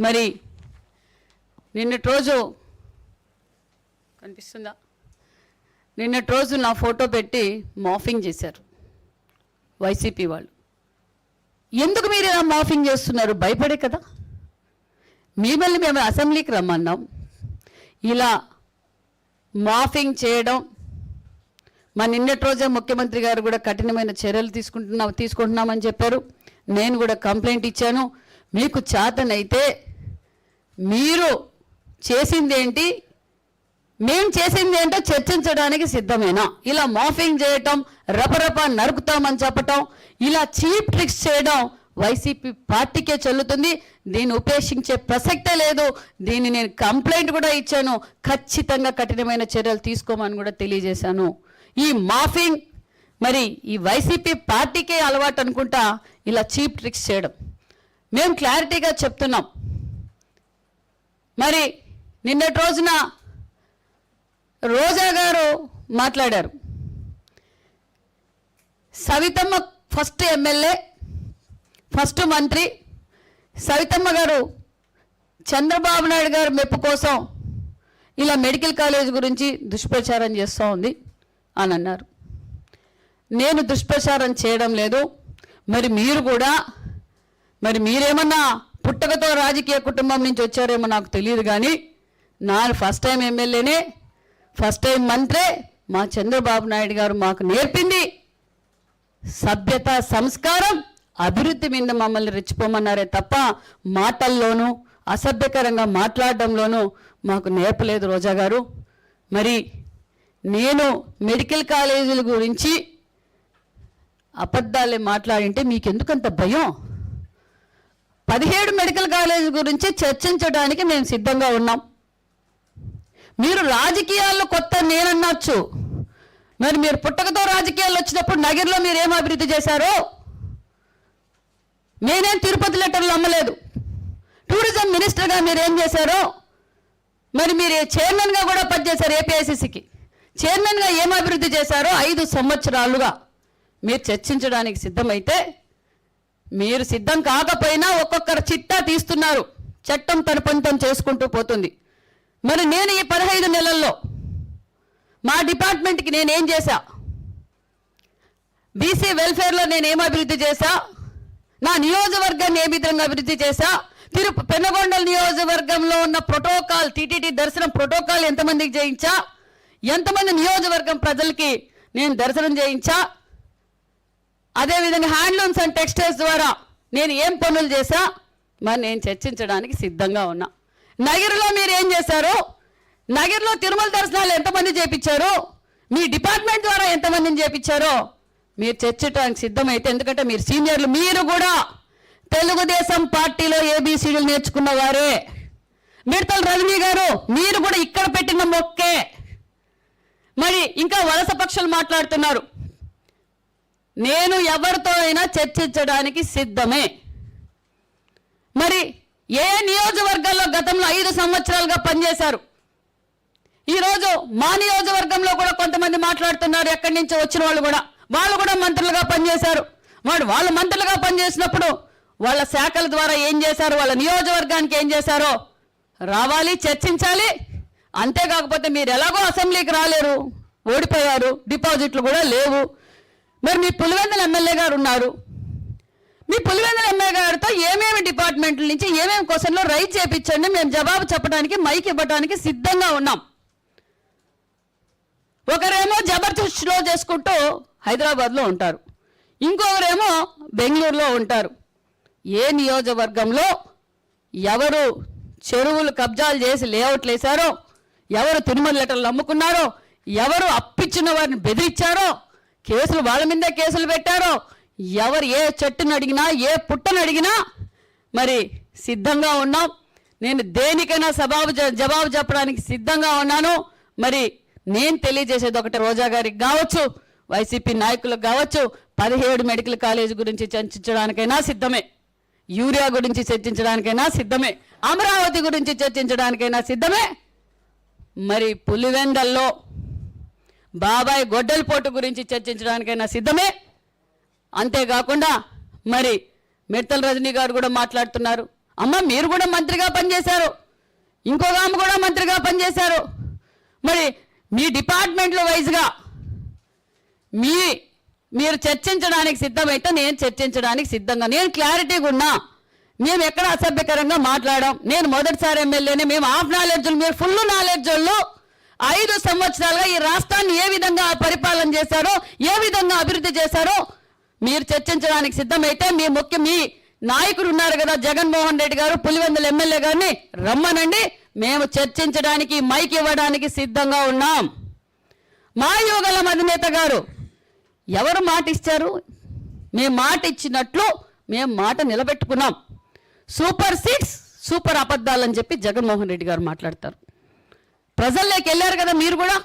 మరి నిన్నటి రోజు కనిపిస్తుందా, నిన్నటి రోజు నా ఫోటో పెట్టి మాఫింగ్ చేశారు వైసీపీ వాళ్ళు. ఎందుకు మీరు ఇలా మాఫింగ్ చేస్తున్నారు? భయపడే కదా. మిమ్మల్ని మేము అసెంబ్లీకి రమ్మన్నాం, ఇలా మాఫింగ్ చేయడం. మా నిన్నటి రోజే ముఖ్యమంత్రి గారు కూడా కఠినమైన చర్యలు తీసుకుంటున్నామని చెప్పారు. నేను కూడా కంప్లైంట్ ఇచ్చాను. మీకు చేతనైతే మీరు చేసిందేంటి, మేము చేసింది ఏంటో చర్చించడానికి సిద్ధమేనా? ఇలా మాఫింగ్ చేయటం, రపరప నరుకుతామని చెప్పటం, ఇలా చీప్ ట్రిక్స్ చేయడం వైసీపీ పార్టీకే చెల్లుతుంది. దీన్ని ఉపేక్షించే ప్రసక్తే లేదు. దీన్ని నేను కంప్లైంట్ కూడా ఇచ్చాను. ఖచ్చితంగా కఠినమైన చర్యలు తీసుకోమని కూడా తెలియజేశాను. ఈ మాఫింగ్ మరి ఈ వైసీపీ పార్టీకే అలవాటు అనుకుంటా ఇలా చీప్ ట్రిక్స్ చేయడం. మేము క్లారిటీగా చెప్తున్నాం. మరి నిన్నటి రోజున రోజా గారు మాట్లాడారు. సవితమ్మ ఫస్ట్ ఎమ్మెల్యే, ఫస్ట్ మంత్రి. సవితమ్మ గారు చంద్రబాబు నాయుడు గారు మెప్పు కోసం ఇలా మెడికల్ కాలేజ్ గురించి దుష్ప్రచారం చేస్తూ ఉంది అని అన్నారు. నేను దుష్ప్రచారం చేయడం లేదు. మరి మీరు కూడా, మరి మీరేమన్నా పుట్టకతో రాజకీయ కుటుంబం నుంచి వచ్చారేమో నాకు తెలియదు, కానీ నా ఫస్ట్ టైం ఎమ్మెల్యేనే, ఫస్ట్ టైం మంత్రే. మా చంద్రబాబు నాయుడు గారు మాకు నేర్పింది సభ్యత, సంస్కారం, అభివృద్ధి మీద మమ్మల్ని రెచ్చిపోమన్నారే తప్ప మాటల్లోనూ అసభ్యకరంగా మాట్లాడడంలోనూ మాకు నేర్పలేదు రోజా గారు. మరి నేను మెడికల్ కాలేజీల గురించి అబద్ధాలే మాట్లాడింటే మీకెందుకంత భయం? 17 మెడికల్ కాలేజీ గురించి చర్చించడానికి మేము సిద్ధంగా ఉన్నాం. మీరు రాజకీయాల్లో కొత్త నేనన్నచ్చు. మరి మీరు పుట్టకతో రాజకీయాల్లో వచ్చినప్పుడు నగర్లో మీరు ఏం అభివృద్ధి చేశారో? నేనేం తిరుపతి లెటర్లు అమ్మలేదు. టూరిజం మినిస్టర్గా మీరు ఏం చేశారో? మరి మీరు చైర్మన్గా కూడా పనిచేశారు. ఏపీఐసీసీకి చైర్మన్గా ఏం అభివృద్ధి చేశారో 5 సంవత్సరాలుగా మీరు చర్చించడానికి సిద్ధమైతే, మీరు సిద్ధం కాకపోయినా ఒక్కొక్కరు చిట్టా తీస్తున్నారు. చట్టం తన పని చేసుకుంటూ పోతుంది. మరి నేను ఈ 15 నెలల్లో మా డిపార్ట్మెంట్కి నేనేం చేశా? బీసీ వెల్ఫేర్లో నేనేం అభివృద్ధి చేశా? నా నియోజకవర్గాన్ని ఏ విధంగా అభివృద్ధి చేశా? పెనుగొండల నియోజకవర్గంలో ఉన్న ప్రోటోకాల్, టీటీడీ దర్శనం ప్రోటోకాల్ ఎంతమందికి చేయించా? ఎంతమంది నియోజకవర్గం ప్రజలకి నేను దర్శనం చేయించా? అదేవిధంగా హ్యాండ్లూమ్స్ అండ్ టెక్స్టైల్స్ ద్వారా నేను ఏం పనులు చేశా? మరి నేను చర్చించడానికి సిద్ధంగా ఉన్నా. నగర్లో మీరు ఏం చేశారు? నగర్లో తిరుమల దర్శనాలు ఎంతమంది చేయించారు? మీ డిపార్ట్మెంట్ ద్వారా ఎంతమందిని చేయించారో మీరు చర్చించడానికి సిద్ధమైతే, ఎందుకంటే మీరు సీనియర్లు, మీరు కూడా తెలుగుదేశం పార్టీలో ఏబీసీలు నేర్చుకున్న వారే. మిడతల రజనీ గారు మీరు కూడా ఇక్కడ పెట్టిన మొక్కే. మరి ఇంకా వలస పక్షులు మాట్లాడుతున్నారు. నేను ఎవరితో అయినా చర్చించడానికి సిద్ధమే. మరి ఏ నియోజకవర్గాల్లో గతంలో 5 సంవత్సరాలుగా పనిచేశారు? ఈరోజు మా నియోజకవర్గంలో కూడా కొంతమంది మాట్లాడుతున్నారు. ఎక్కడి నుంచో వచ్చిన వాళ్ళు కూడా మంత్రులుగా పనిచేశారు. వాళ్ళు మంత్రులుగా పనిచేసినప్పుడు వాళ్ళ శాఖల ద్వారా ఏం చేశారు, వాళ్ళ నియోజకవర్గానికి ఏం చేశారో రావాలి, చర్చించాలి. అంతేకాకపోతే మీరు ఎలాగో అసెంబ్లీకి రాలేరు, ఓడిపోయారు, డిపాజిట్లు కూడా లేవు. మరి మీ పులివెందుల ఎమ్మెల్యే గారు ఉన్నారు. మీ పులివెందుల ఎమ్మెల్యే గారితో ఏమేమి డిపార్ట్మెంట్ల నుంచి ఏమేమి క్వశ్చన్లో రైజ్ చేయించండి, మేము జవాబు చెప్పడానికి, మైక్ ఇవ్వడానికి సిద్ధంగా ఉన్నాం. ఒకరేమో జబర్దస్త్లో చేసుకుంటూ హైదరాబాద్లో ఉంటారు, ఇంకొకరేమో బెంగళూరులో ఉంటారు. ఏ నియోజకవర్గంలో ఎవరు చెరువులు కబ్జాలు చేసి లేఅవుట్లు వేశారో, ఎవరు తిరుమల లెటర్లు అమ్ముకున్నారో, ఎవరు అప్పిచ్చిన వారిని బెదిరించారో, కేసులు వాళ్ళ మీదే కేసులు పెట్టారో, ఎవరు ఏ చెట్టును అడిగినా, ఏ పుట్టను అడిగినా మరి సిద్ధంగా ఉన్నాం. నేను దేనికైనా జవాబు చెప్పడానికి సిద్ధంగా ఉన్నాను. మరి నేను తెలియజేసేది ఒకటి, రోజా గారికి కావచ్చు, వైసీపీ నాయకులకు కావచ్చు, 17 మెడికల్ కాలేజ్ గురించి చర్చించడానికైనా సిద్ధమే, యూరియా గురించి చర్చించడానికైనా సిద్ధమే, అమరావతి గురించి చర్చించడానికైనా సిద్ధమే. మరి పులివెందల్లో బాబాయ్ గొడ్డలిపోటు గురించి చర్చించడానికైనా సిద్ధమే. అంతేకాకుండా మరి మిడతల రజనీ గారు కూడా మాట్లాడుతున్నారు. అమ్మ మీరు కూడా మంత్రిగా పనిచేశారు, ఇంకొక ఆమె కూడా మంత్రిగా పనిచేశారు. మరి మీ డిపార్ట్మెంట్లో వైజ్గా మీరు చర్చించడానికి సిద్ధమైతే నేను చర్చించడానికి సిద్ధంగా, నేను క్లారిటీగా ఉన్నా. మేము ఎక్కడ అసభ్యకరంగా మాట్లాడాం. నేను మొదటిసారి ఎమ్మెల్యేనే, మేము హాఫ్ నాలెడ్జ్, మీరు ఫుల్ నాలెడ్జ్ వాళ్ళు. 5 సంవత్సరాలుగా ఈ రాష్ట్రాన్ని ఏ విధంగా పరిపాలన చేశారో, ఏ విధంగా అభివృద్ధి చేశారో మీరు చర్చించడానికి సిద్ధమైతే మీ నాయకుడు ఉన్నారు కదా జగన్మోహన్ రెడ్డి గారు, పులివెందుల ఎమ్మెల్యే గారిని రమ్మనండి. మేము చర్చించడానికి, మైక్ ఇవ్వడానికి సిద్ధంగా ఉన్నాం. మా యువగలం అధినేత గారు ఎవరు మాట ఇచ్చారు? మేము మాట ఇచ్చినట్లు మేము మాట నిలబెట్టుకున్నాం. సూపర్ 6 సూపర్ అబద్ధాలని చెప్పి జగన్మోహన్ రెడ్డి గారు మాట్లాడతారు. ప్రజల్లోకి వెళ్ళారు కదా మీరు కూడా,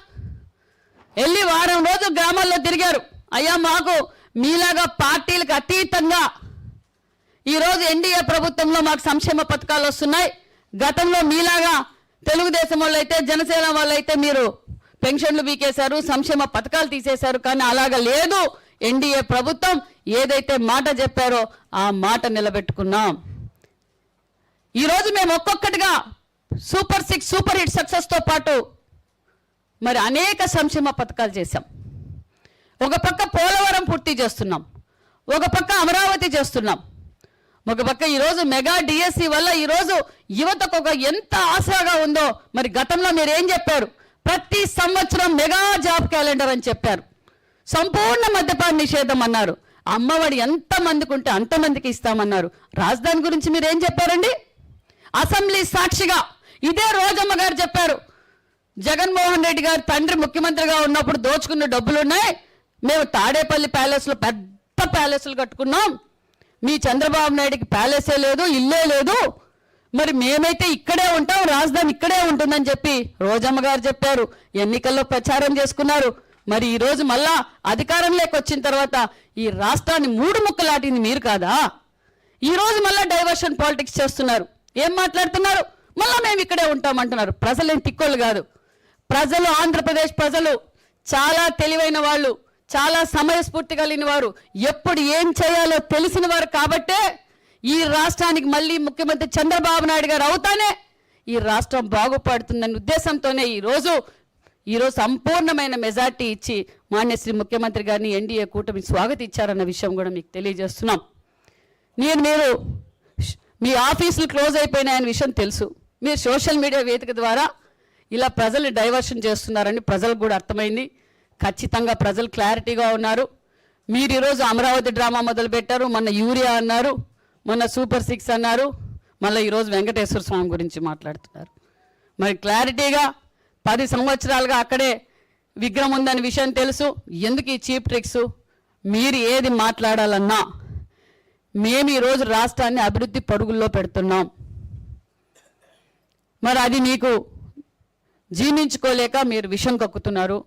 వెళ్ళి వారం రోజులు గ్రామాల్లో తిరిగారు. అయ్యా మాకు మీలాగా పార్టీలకు అతీతంగా ఈరోజు ఎన్డీఏ ప్రభుత్వంలో మాకు సంక్షేమ పథకాలు వస్తున్నాయి. గతంలో మీలాగా తెలుగుదేశం వాళ్ళు అయితే, జనసేన వాళ్ళు అయితే మీరు పెన్షన్లు వీకేశారు, సంక్షేమ పథకాలు తీసేశారు. కానీ అలాగా లేదు. ఎన్డీఏ ప్రభుత్వం ఏదైతే మాట చెప్పారో ఆ మాట నిలబెట్టుకున్నాం. ఈరోజు మేము ఒక్కొక్కటిగా సూపర్ 6 సూపర్ హిట్ సక్సెస్తో పాటు మరి అనేక సంక్షేమ పథకాలు చేశాం. ఒక పక్క పోలవరం పూర్తి చేస్తున్నాం, ఒక పక్క అమరావతి చేస్తున్నాం, ఒక పక్క ఈరోజు మెగా డిఎస్సి వల్ల ఈరోజు యువతకు ఒక ఎంత ఆశగా ఉందో. మరి గతంలో మీరు ఏం చెప్పారు? ప్రతి సంవత్సరం మెగా జాబ్ క్యాలెండర్ అని చెప్పారు. సంపూర్ణ మద్యపాన నిషేధం అన్నారు. అమ్మఒడి ఎంతమందికి ఉంటే అంతమందికి ఇస్తామన్నారు. రాజధాని గురించి మీరు ఏం చెప్పారండి? అసెంబ్లీ సాక్షిగా ఇదే రోజమ్మ గారు చెప్పారు, జగన్మోహన్ రెడ్డి గారు తండ్రి ముఖ్యమంత్రిగా ఉన్నప్పుడు దోచుకున్న డబ్బులున్నాయి, మేము తాడేపల్లి ప్యాలెస్లో పెద్ద ప్యాలెస్లు కట్టుకున్నాం, మీ చంద్రబాబు నాయుడికి ప్యాలెసే లేదు, ఇల్లే లేదు, మరి మేమైతే ఇక్కడే ఉంటాం, రాజధాని ఇక్కడే ఉంటుందని చెప్పి రోజమ్మ గారు చెప్పారు. ఎన్నికల్లో ప్రచారం చేసుకున్నారు. మరి ఈరోజు మళ్ళా అధికారంలోకి వచ్చిన తర్వాత ఈ రాష్ట్రాన్ని 3 ముక్కలాటింది మీరు కాదా? ఈరోజు మళ్ళా డైవర్షన్ పాలిటిక్స్ చేస్తున్నారు. ఏం మాట్లాడుతున్నారు? మళ్ళా మేము ఇక్కడే ఉంటామంటున్నారు. ప్రజలేం తిక్కోళ్ళు కాదు. ప్రజలు, ఆంధ్రప్రదేశ్ ప్రజలు చాలా తెలివైన వాళ్ళు, చాలా సమయస్ఫూర్తి కలిగిన వారు, ఎప్పుడు ఏం చేయాలో తెలిసిన వారు. కాబట్టే ఈ రాష్ట్రానికి మళ్ళీ ముఖ్యమంత్రి చంద్రబాబు నాయుడు గారు అవుతానే ఈ రాష్ట్రం బాగుపడుతుందనే ఉద్దేశంతోనే ఈరోజు సంపూర్ణమైన మెజార్టీ ఇచ్చి మాన్యశ్రీ ముఖ్యమంత్రి గారిని ఎన్డీఏ కూటమి స్వాగతించారన్న విషయం కూడా మీకు తెలియజేస్తున్నాం. మీరు మీ ఆఫీసులు క్లోజ్ అయిపోయినాయనే విషయం తెలుసు. మీరు సోషల్ మీడియా వేదిక ద్వారా ఇలా ప్రజల్ని డైవర్షన్ చేస్తున్నారని ప్రజలకు కూడా అర్థమైంది. ఖచ్చితంగా ప్రజలు క్లారిటీగా ఉన్నారు. మీరు ఈరోజు అమరావతి డ్రామా మొదలుపెట్టారు, మొన్న యూరియా అన్నారు, మొన్న సూపర్ 6 అన్నారు, మళ్ళీ ఈరోజు వెంకటేశ్వర స్వామి గురించి మాట్లాడుతున్నారు. మరి క్లారిటీగా 10 సంవత్సరాలుగా అక్కడే విగ్రహం ఉందని విషయం తెలుసు. ఎందుకు ఈ చీప్ ట్రిక్స్? మీరు ఏది మాట్లాడాలన్నా మేము ఈరోజు రాష్ట్రాన్ని అభివృద్ధి పరుగుల్లో పెడుతున్నాం. మరి అది మీకు జీర్ణించుకోలేక మీరు విషం కక్కుతున్నారు.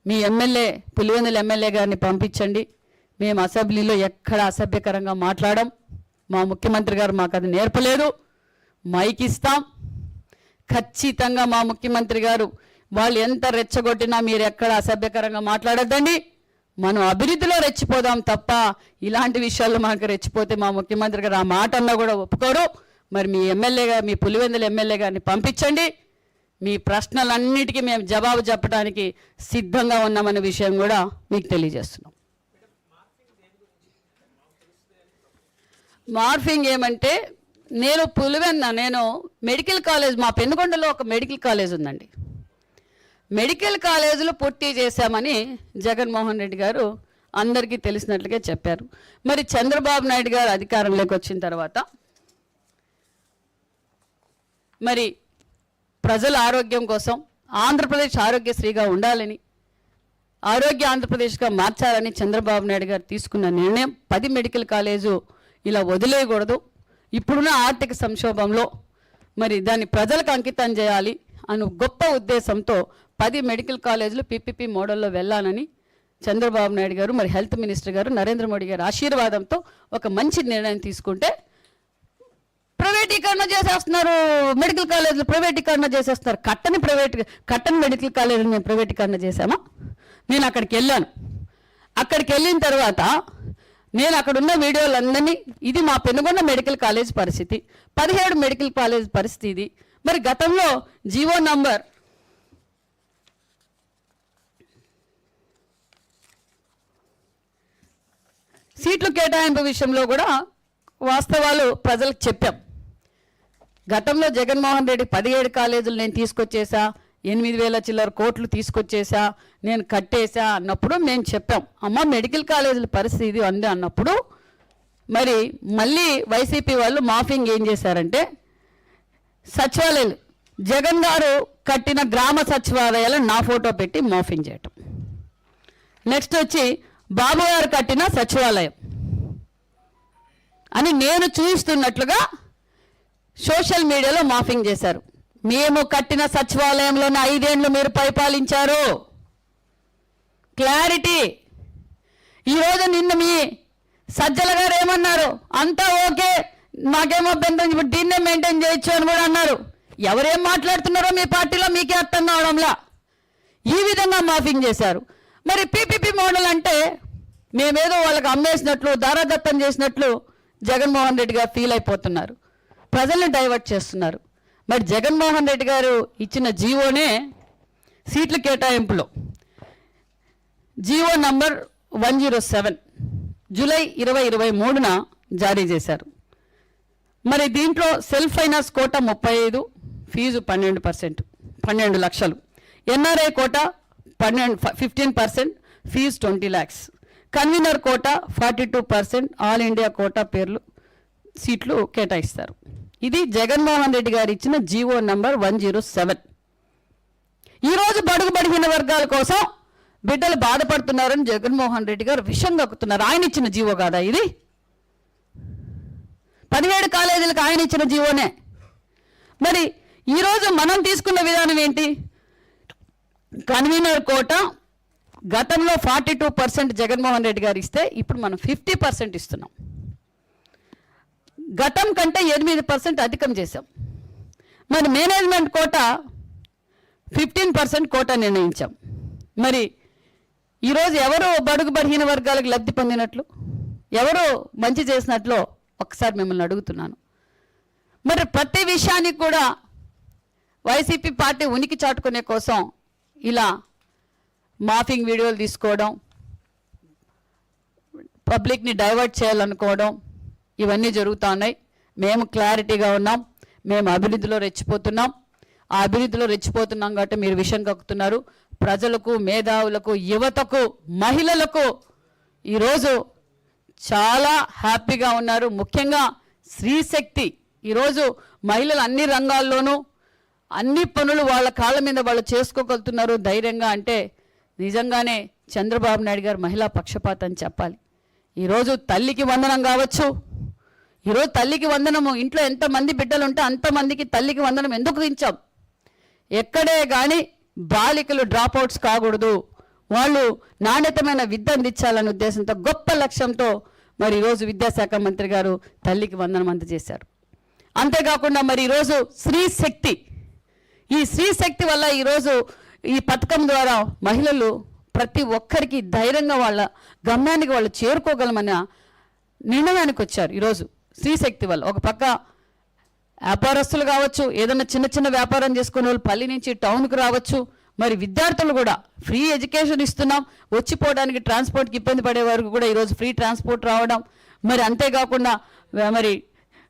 మీ ఎమ్మెల్యే, పులివెందుల ఎమ్మెల్యే గారిని పంపించండి. మేము అసెంబ్లీలో ఎక్కడ అసభ్యకరంగా మాట్లాడాం. మా ముఖ్యమంత్రి గారు మాకు అది నేర్పలేదు. మైక్ ఇస్తాం. ఖచ్చితంగా మా ముఖ్యమంత్రి గారు వాళ్ళు ఎంత రెచ్చగొట్టినా మీరు ఎక్కడ అసభ్యకరంగా మాట్లాడొద్దండి. మనం అభివృద్ధిలో రెచ్చిపోదాం తప్ప ఇలాంటి విషయాల్లో మనకు రెచ్చిపోతే మా ముఖ్యమంత్రి గారు ఆ మాట అన్నా కూడా ఒప్పుకోరు. మరి మీ ఎమ్మెల్యేగా, మీ పులివెందుల ఎమ్మెల్యే గారిని పంపించండి. మీ ప్రశ్నలన్నిటికీ మేము జవాబు చెప్పడానికి సిద్ధంగా ఉన్నామనే విషయం కూడా మీకు తెలియజేస్తున్నాం. మార్ఫింగ్ ఏమంటే, నేను మెడికల్ కాలేజ్, మా పెనుగొండలో ఒక మెడికల్ కాలేజ్ ఉందండి. మెడికల్ కాలేజీలు పూర్తి చేశామని జగన్మోహన్ రెడ్డి గారు అందరికీ తెలిసినట్లుగా చెప్పారు. మరి చంద్రబాబు నాయుడు గారు అధికారంలోకి వచ్చిన తర్వాత మరి ప్రజల ఆరోగ్యం కోసం ఆంధ్రప్రదేశ్ ఆరోగ్యశ్రీగా ఉండాలని, ఆరోగ్య ఆంధ్రప్రదేశ్గా మార్చాలని చంద్రబాబు నాయుడు గారు తీసుకున్న నిర్ణయం 10 మెడికల్ కాలేజు ఇలా వదిలేయకూడదు. ఇప్పుడున్న ఆర్థిక సంక్షోభంలో మరి దాన్ని ప్రజలకు అంకితం చేయాలి అను గొప్ప ఉద్దేశంతో 10 మెడికల్ కాలేజీలు పీపీపీ మోడల్లో వెళ్ళాలని చంద్రబాబు నాయుడు గారు, మరి హెల్త్ మినిస్టర్ గారు నరేంద్ర మోడీ గారి ఆశీర్వాదంతో ఒక మంచి నిర్ణయం తీసుకుంటే ప్రైవేటీకరణ చేసేస్తున్నారు. మెడికల్ కాలేజీలు ప్రైవేటీకరణ చేసేస్తున్నారు. కట్టని మెడికల్ కాలేజీలు మేము ప్రైవేటీకరణ చేశామా? నేను అక్కడికి వెళ్ళాను. అక్కడికి వెళ్ళిన తర్వాత నేను అక్కడ ఉన్న వీడియోలందరినీ, ఇది మా పెనుగొండ మెడికల్ కాలేజ్ పరిస్థితి, 17 మెడికల్ కాలేజ్ పరిస్థితి ఇది. మరి గతంలో జీవో నంబర్ సీట్లు కేటాయింపు విషయంలో కూడా వాస్తవాలు ప్రజలకు చెప్పాం. గతంలో జగన్మోహన్ రెడ్డి 17 కాలేజీలు నేను తీసుకొచ్చేసా, 8,000 చిల్లర కోట్లు తీసుకొచ్చేసా, నేను కట్టేసా అన్నప్పుడు మేము చెప్పాం, అమ్మ మెడికల్ కాలేజీల పరిస్థితి ఇది అంది అన్నప్పుడు మరి మళ్ళీ వైసీపీ వాళ్ళు మాఫింగ్ ఏం చేశారంటే సచివాలయాలు, జగన్ గారు కట్టిన గ్రామ సచివాలయాలు నా ఫోటో పెట్టి మాఫింగ్ చేయటం. నెక్స్ట్ వచ్చి బాబు గారు కట్టిన సచివాలయం అని నేను చూపిస్తున్నట్లుగా సోషల్ మీడియాలో మాఫింగ్ చేశారు. మేము కట్టిన సచివాలయంలోనే 5 ఏళ్ళు మీరు పరిపాలించారు. క్లారిటీ. ఈరోజు నిన్న మీ సజ్జల గారు ఏమన్నారు, అంతా ఓకే మాకేమో బెంతం, ఇప్పుడు దీన్నే మెయింటైన్ చేయొచ్చు అని కూడా అన్నారు. ఎవరేం మాట్లాడుతున్నారో మీ పార్టీలో మీకే అర్థం కావడంలా. ఈ విధంగా మాఫింగ్ చేశారు. మరి పీపీపీ మోడల్ అంటే మేమేదో వాళ్ళకి అమ్మేసినట్లు, దారాదత్తం చేసినట్లు జగన్మోహన్ రెడ్డి గారు ఫీల్ అయిపోతున్నారు, ప్రజల్ని డైవర్ట్ చేస్తున్నారు. మరి జగన్మోహన్ రెడ్డి గారు ఇచ్చిన జీవోనే సీట్ల కేటాయింపులో జీవో నంబర్ 107 జూలై 2023న జారీ చేశారు. మరి దీంట్లో సెల్ఫ్ ఫైనాన్స్ కోటా 35, ఫీజు 12%, 12 లక్షలు. NRI quota 15%, fee 20 lakhs. Convener quota 42%, all India quota పేర్లు సీట్లు కేటాయిస్తారు. ఇది జగన్మోహన్ రెడ్డి గారు ఇచ్చిన జీవో నంబర్ 107. ఈరోజు బడుగు బడిగిన వర్గాల కోసం బిడ్డలు బాధపడుతున్నారని జగన్మోహన్ రెడ్డి గారు విషం కక్కుతున్నారు. ఆయన ఇచ్చిన జీవో కాదా ఇది? 17 కాలేజీలకు ఆయన ఇచ్చిన జీవోనే. మరి ఈరోజు మనం తీసుకున్న విధానం ఏంటి? కన్వీనర్ కోటా గతంలో 42% జగన్మోహన్ రెడ్డి గారు ఇస్తే ఇప్పుడు మనం 50% ఇస్తున్నాం. గతం కంటే 8% అధికం చేశాం. మరి మేనేజ్మెంట్ కోటా 15% కోటా నిర్ణయించాం. మరి ఈరోజు ఎవరు బడుగు బలహీన వర్గాలకు లబ్ధి పొందినట్లు, ఎవరు మంచి చేసినట్లు ఒకసారి మిమ్మల్ని అడుగుతున్నాను. మరి ప్రతి విషయానికి కూడా వైసీపీ పార్టీ ఉనికి చాటుకునే కోసం ఇలా మాఫింగ్ వీడియోలు తీసుకోవడం, పబ్లిక్ని డైవర్ట్ చేయాలనుకోవడం, ఇవన్నీ జరుగుతూ ఉన్నాయి. మేము క్లారిటీగా ఉన్నాం, మేము అభివృద్ధిలో రెచ్చిపోతున్నాం. ఆ అభివృద్ధిలో రెచ్చిపోతున్నాం కాబట్టి మీరు విషయం కక్కుతున్నారు. ప్రజలకు, మేధావులకు, యువతకు, మహిళలకు ఈరోజు చాలా హ్యాపీగా ఉన్నారు. ముఖ్యంగా స్త్రీశక్తి ఈరోజు మహిళలు అన్ని రంగాల్లోనూ అన్ని పనులు వాళ్ళ కాళ్ళ మీద వాళ్ళు చేసుకోగలుగుతున్నారు ధైర్యంగా. అంటే నిజంగానే చంద్రబాబు నాయుడు గారు మహిళా పక్షపాతం అని చెప్పాలి. ఈరోజు తల్లికి వందనం కావచ్చు, ఈరోజు తల్లికి వందనము, ఇంట్లో ఎంతమంది బిడ్డలు ఉంటే అంతమందికి తల్లికి వందనం ఎందుకు ఇచ్చాం? ఎక్కడే కానీ బాలికలు డ్రాప్అవుట్స్ కాకూడదు, వాళ్ళు నాణ్యతమైన విద్య అందించాలనే ఉద్దేశంతో, గొప్ప లక్ష్యంతో మరి ఈరోజు విద్యాశాఖ మంత్రి గారు తల్లికి వందనం అందజేశారు. అంతేకాకుండా మరి ఈరోజు స్త్రీశక్తి, ఈ స్త్రీశక్తి వల్ల ఈరోజు ఈ పథకం ద్వారా మహిళలు ప్రతి ఒక్కరికి ధైర్యంగా వాళ్ళ గమ్యానికి వాళ్ళు చేరుకోగలమన్న నిర్ణయానికి వచ్చారు. ఈరోజు స్త్రీశక్తి వల్ల ఒక పక్క వ్యాపారస్తులు కావచ్చు, ఏదైనా చిన్న చిన్న వ్యాపారం చేసుకునే వాళ్ళు పల్లి నుంచి టౌన్కి రావచ్చు. మరి విద్యార్థులు కూడా ఫ్రీ ఎడ్యుకేషన్ ఇస్తున్నాం. వచ్చిపోవడానికి ట్రాన్స్పోర్ట్కి ఇబ్బంది పడే వరకు కూడా ఈరోజు ఫ్రీ ట్రాన్స్పోర్ట్ రావడం. మరి అంతేకాకుండా మరి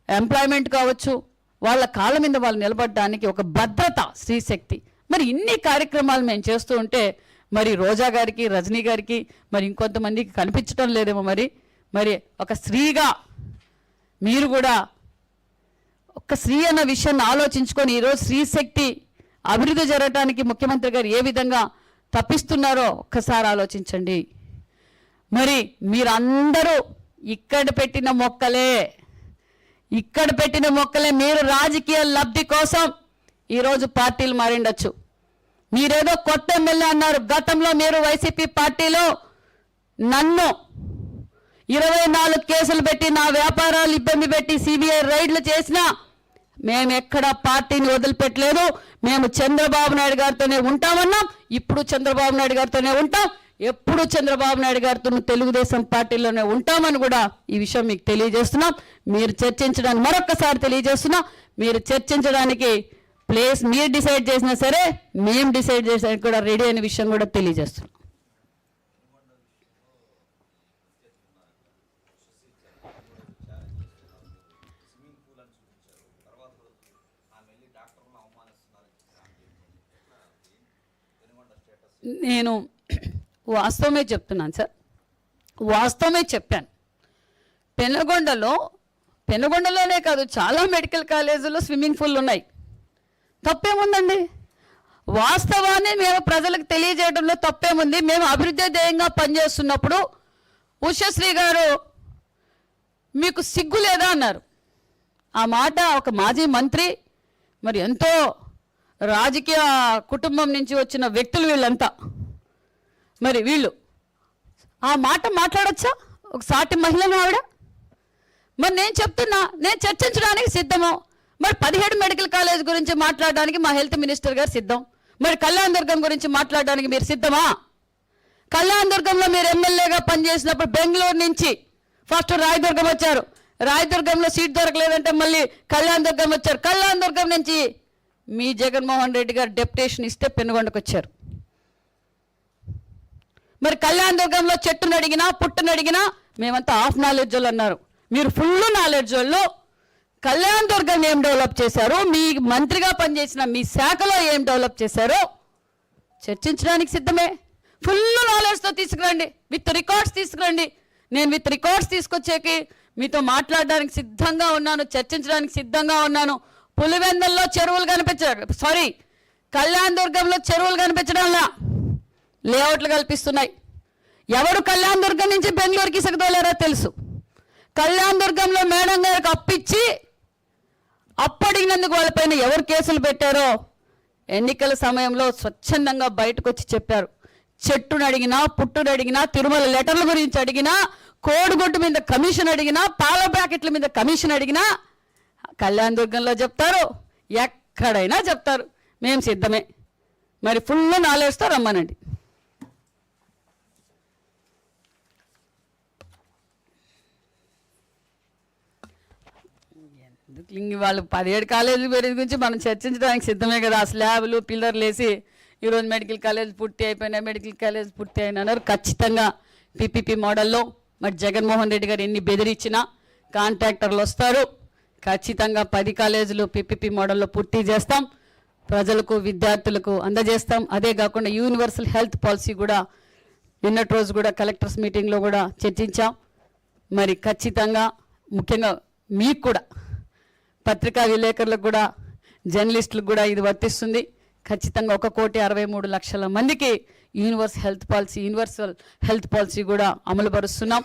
ఎంప్లాయ్మెంట్ కావచ్చు, వాళ్ళ కాళ్ళ మీద వాళ్ళు నిలబడడానికి ఒక భద్రత స్త్రీశక్తి. మరి ఇన్ని కార్యక్రమాలు మేము చేస్తూ ఉంటే మరి రోజా గారికి, రజనీ గారికి, మరి ఇంకొంతమందికి కనిపించడం లేదేమో. మరి ఒక స్త్రీగా మీరు కూడా ఒక స్త్రీ అన్న విషయాన్ని ఆలోచించుకొని ఈరోజు స్త్రీశక్తి అభివృద్ధి జరగడానికి ముఖ్యమంత్రి గారు ఏ విధంగా తప్పిస్తున్నారో ఒక్కసారి ఆలోచించండి. మరి మీరందరూ ఇక్కడ పెట్టిన మొక్కలే మీరు రాజకీయ లబ్ధి కోసం ఈరోజు పార్టీలు మారిండొచ్చు. మీరేదో కొత్త ఎమ్మెల్యే అన్నారు. గతంలో మీరు వైసీపీ పార్టీలో నన్ను 24 కేసులు పెట్టి నా వ్యాపారాలు ఇబ్బంది పెట్టి సిబిఐ రైడ్లు చేసినా మేము ఎక్కడ పార్టీని వదిలిపెట్టలేదు. మేము చంద్రబాబు నాయుడు గారితోనే ఉంటామన్నాం, ఇప్పుడు చంద్రబాబు నాయుడు గారితోనే ఉంటాం. ఎప్పుడు చంద్రబాబు నాయుడు గారితో తెలుగుదేశం పార్టీలోనే ఉంటామని కూడా ఈ విషయం మీకు తెలియజేస్తున్నాం. మీరు చర్చించడానికి మరొకసారి తెలియజేస్తున్నాం. మీరు చర్చించడానికి ప్లేస్ మీరు డిసైడ్ చేసినా సరే మేము డిసైడ్ చేసానికి కూడా రెడీ అనే విషయం కూడా తెలియజేస్తున్నాం. నేను వాస్తవమే చెప్తున్నాను సార్, వాస్తవమే చెప్పాను. పెనుగొండలోనే కాదు చాలా మెడికల్ కాలేజీలో స్విమ్మింగ్ పూల్ ఉన్నాయి. తప్పేముందండి? వాస్తవాన్ని మేము ప్రజలకు తెలియజేయడంలో తప్పేముంది? మేము అభివృద్ధి ధ్యేయంగా పనిచేస్తున్నప్పుడు ఉషశ్రీ గారు మీకు సిగ్గు లేదా అన్నారు. ఆ మాట ఒక మాజీ మంత్రి, మరి ఎంతో రాజకీయ కుటుంబం నుంచి వచ్చిన వ్యక్తులు వీళ్ళంతా, మరి వీళ్ళు ఆ మాట మాట్లాడచ్చా? ఒక సాటి మహిళను ఆవిడ. మరి నేను చెప్తున్నా, నేను చర్చించడానికి సిద్ధము. మరి 17 మెడికల్ కాలేజ్ గురించి మాట్లాడడానికి మా హెల్త్ మినిస్టర్ గారు సిద్ధం. మరి కళ్యాణ్ దుర్గం గురించి మాట్లాడడానికి మీరు సిద్ధమా? కళ్యాణ్ దుర్గంలో మీరు ఎమ్మెల్యేగా పనిచేసినప్పుడు బెంగళూరు నుంచి ఫస్ట్ రాయదుర్గం వచ్చారు. రాయదుర్గంలో సీట్ దొరకలేదంటే మళ్ళీ కళ్యాణ్ దుర్గం వచ్చారు. కళ్యాణ్ దుర్గం నుంచి మీ జగన్మోహన్ రెడ్డి గారు డెప్యుటేషన్ ఇస్తే పెనుగొండకు వచ్చారు. మరి కళ్యాణ్ దుర్గంలో చెట్టును అడిగినా పుట్టును అడిగినా మేమంతా హాఫ్ నాలెడ్జ్ వాళ్ళు అన్నారు. మీరు ఫుల్ నాలెడ్జ్ వాళ్ళు. కళ్యాణ్ దుర్గం ఏం డెవలప్ చేశారు, మీ మంత్రిగా పనిచేసిన మీ శాఖలో ఏం డెవలప్ చేశారో చర్చించడానికి సిద్ధమే. ఫుల్ నాలెడ్జ్తో తీసుకురండి, విత్ రికార్డ్స్ తీసుకురండి. నేను విత్ రికార్డ్స్ తీసుకొచ్చేకి మీతో మాట్లాడడానికి సిద్ధంగా ఉన్నాను, చర్చించడానికి సిద్ధంగా ఉన్నాను. పులివెందుల్లో చెరువులు కళ్యాణ్ దుర్గంలో చెరువులు కనిపించడంలా లేఅవుట్లు కల్పిస్తున్నాయి. ఎవరు కళ్యాణ్ దుర్గం నుంచి బెంగళూరుకి ఇసుక తోలారో తెలుసు. కళ్యాణ్ దుర్గంలో మేడం గారికి అప్పిచ్చి అప్పడిగినందుకు వాళ్ళపైన ఎవరు కేసులు పెట్టారో ఎన్నికల సమయంలో స్వచ్ఛందంగా బయటకు వచ్చి చెప్పారు. చెట్టును అడిగినా, పుట్టును అడిగినా, తిరుమల లెటర్ల గురించి అడిగినా, కోడిగుడ్డు మీద కమిషన్ అడిగినా, పాల ప్యాకెట్ల మీద కమిషన్ అడిగినా కళ్యాణ్ దుర్గంలో చెప్తారు, ఎక్కడైనా చెప్తారు. మేము సిద్ధమే. మరి ఫుల్ నాలెడ్జ్తో రమ్మనండి. ఎందుకు వాళ్ళు 17 కాలేజీల గురించి మనం చర్చించడానికి సిద్ధమే కదా. స్లాబ్లు పిల్లర్లు వేసి ఈరోజు మెడికల్ కాలేజ్ పూర్తి అయిపోయినా, మెడికల్ కాలేజ్ పూర్తి అయినా ఖచ్చితంగా పీపీపీ మోడల్లో మరి జగన్మోహన్ రెడ్డి గారు ఎన్ని బెదిరించినా కాంట్రాక్టర్లు వస్తారు. ఖచ్చితంగా 10 కాలేజీలు పీపీపీ మోడల్లో పూర్తి చేస్తాం, ప్రజలకు విద్యార్థులకు అందజేస్తాం. అదే కాకుండా యూనివర్సల్ హెల్త్ పాలసీ కూడా నిన్నటి రోజు కూడా కలెక్టర్స్ మీటింగ్లో కూడా చర్చించాం. మరి ఖచ్చితంగా ముఖ్యంగా మీకు కూడా, పత్రికా విలేకరులకు కూడా, జర్నలిస్టులకు కూడా ఇది వర్తిస్తుంది. ఖచ్చితంగా 1,63,00,000 మందికి యూనివర్సల్ హెల్త్ పాలసీ కూడా అమలు పరుస్తున్నాం.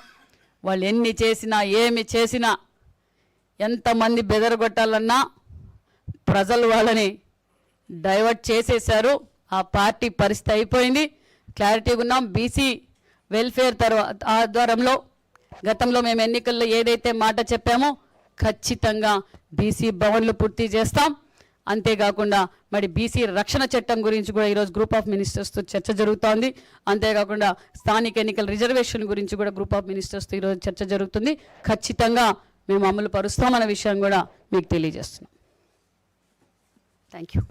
వాళ్ళు ఎన్ని చేసినా ఏమి చేసినా, ఎంతమంది బెదరగొట్టాలన్నా ప్రజలు వాళ్ళని డైవర్ట్ చేసేశారు. ఆ పార్టీ పరిస్థితి అయిపోయింది. క్లారిటీగా ఉన్నాం. బీసీ వెల్ఫేర్ ఆధ్వర్యంలో గతంలో మేము ఎన్నికల్లో ఏదైతే మాట చెప్పామో ఖచ్చితంగా బీసీ భవన్లు పూర్తి చేస్తాం. అంతేకాకుండా మరి బీసీ రక్షణ చట్టం గురించి కూడా ఈరోజు గ్రూప్ ఆఫ్ మినిస్టర్స్తో చర్చ జరుగుతోంది. అంతేకాకుండా స్థానిక ఎన్నికల రిజర్వేషన్ గురించి కూడా గ్రూప్ ఆఫ్ మినిస్టర్స్తో ఈరోజు చర్చ జరుగుతుంది. ఖచ్చితంగా మేము అమలు పరుస్తామన్న విషయం కూడా మీకు తెలియజేస్తున్నాం. Thank you.